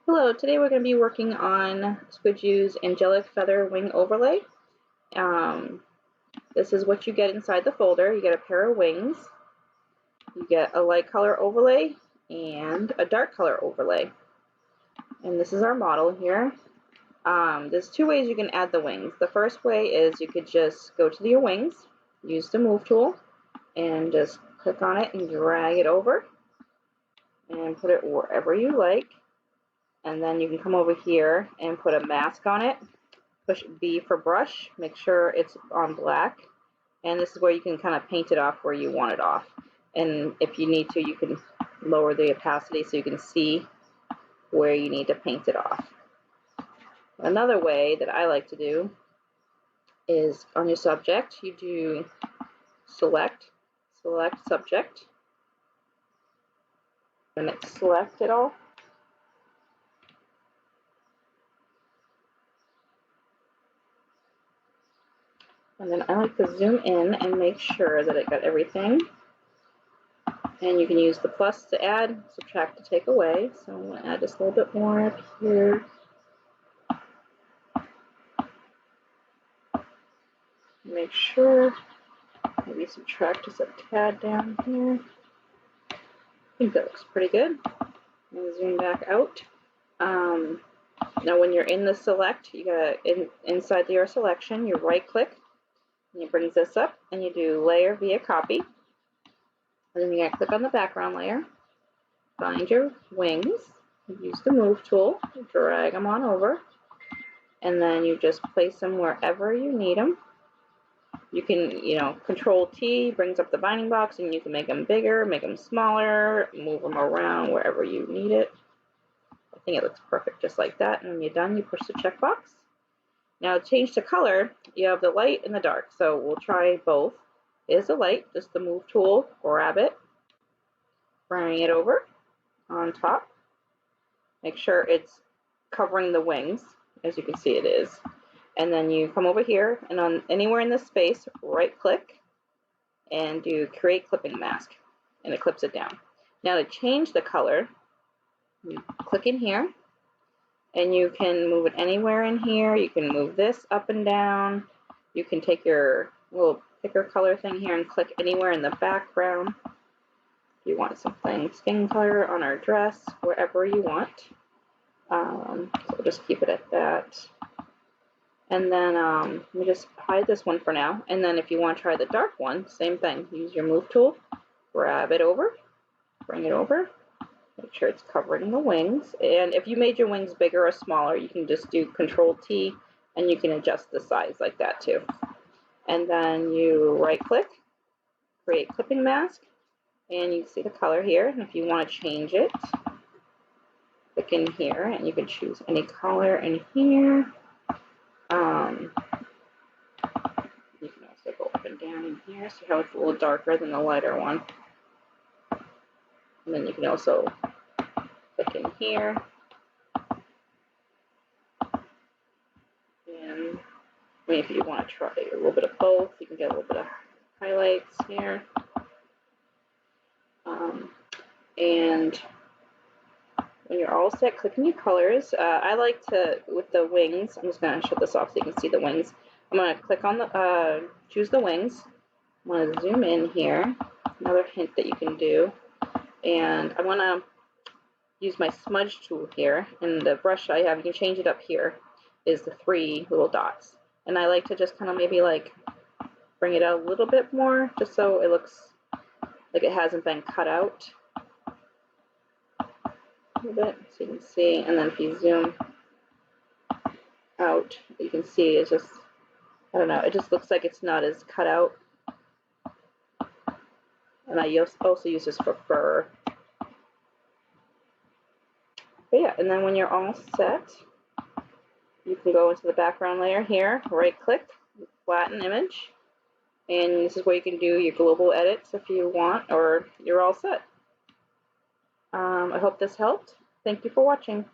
Hello, today we're going to be working on Squijoo's Angelic Feather Wing Overlay. This is what you get inside the folder. You get a pair of wings, you get a light color overlay, and a dark color overlay. And this is our model here. There's two ways you can add the wings. The first way is you could just go to your wings, use the move tool, and just click on it and drag it over, and put it wherever you like. And then you can come over here and put a mask on it. Push B for brush, make sure it's on black, and this is where you can kind of paint it off where you want it off. And if you need to, you can lower the opacity so you can see where you need to paint it off. Another way that I like to do is on your subject, you do select subject, and it's select it all. And then I like to zoom in and make sure that it got everything. And you can use the plus to add, subtract to take away. So I'm going to add just a little bit more up here. Make sure, maybe subtract just a tad down here. I think that looks pretty good. I'm going to zoom back out. Now when you're in the select, you gotta, inside your selection, you right click, and it brings this up, and you do layer via copy. And then you gotta click on the background layer, find your wings, use the move tool, drag them on over, and then you just place them wherever you need them. You can, Control T brings up the binding box, and you can make them bigger, make them smaller, move them around wherever you need it. I think it looks perfect just like that. And when you're done, you push the checkbox. Now to change the color, you have the light and the dark. So we'll try both. Here's the light, just the move tool, grab it, bring it over on top. Make sure it's covering the wings, as you can see it is. And then you come over here, and on anywhere in this space, right click and do create clipping mask, and it clips it down. Now to change the color, you click in here, and you can move it anywhere in here. You can move this up and down. You can take your little picker color thing here and click anywhere in the background. If you want something skin color on our dress, wherever you want. So we'll just keep it at that. And then let me just hide this one for now. And then if you want to try the dark one, same thing. Use your move tool, grab it over, bring it over. Make sure it's covering the wings. And if you made your wings bigger or smaller, you can just do Control T, and you can adjust the size like that too. And then you right click, create clipping mask, and you see the color here. And if you want to change it, click in here, and you can choose any color in here. You can also go up and down in here, see how it's a little darker than the lighter one. And then you can also click in here. And if you want to try a little bit of both, you can get a little bit of highlights here. And when you're all set, click in your colors. I like to, with the wings, I'm just going to shut this off so you can see the wings. I'm going to click on the, choose the wings. I'm going to zoom in here. Another hint that you can do. And I'm going to use my smudge tool here. And the brush I have, you can change it up here, is the 3 little dots. And I like to just kind of maybe like bring it out a little bit more, just so it looks like it hasn't been cut out. A little bit, so you can see. And then if you zoom out, you can see it's just, I don't know, it just looks like it's not as cut out. And I also use this for fur. But yeah, and then when you're all set, you can go into the background layer here, right click, flatten image, and this is where you can do your global edits if you want, or you're all set. I hope this helped. Thank you for watching.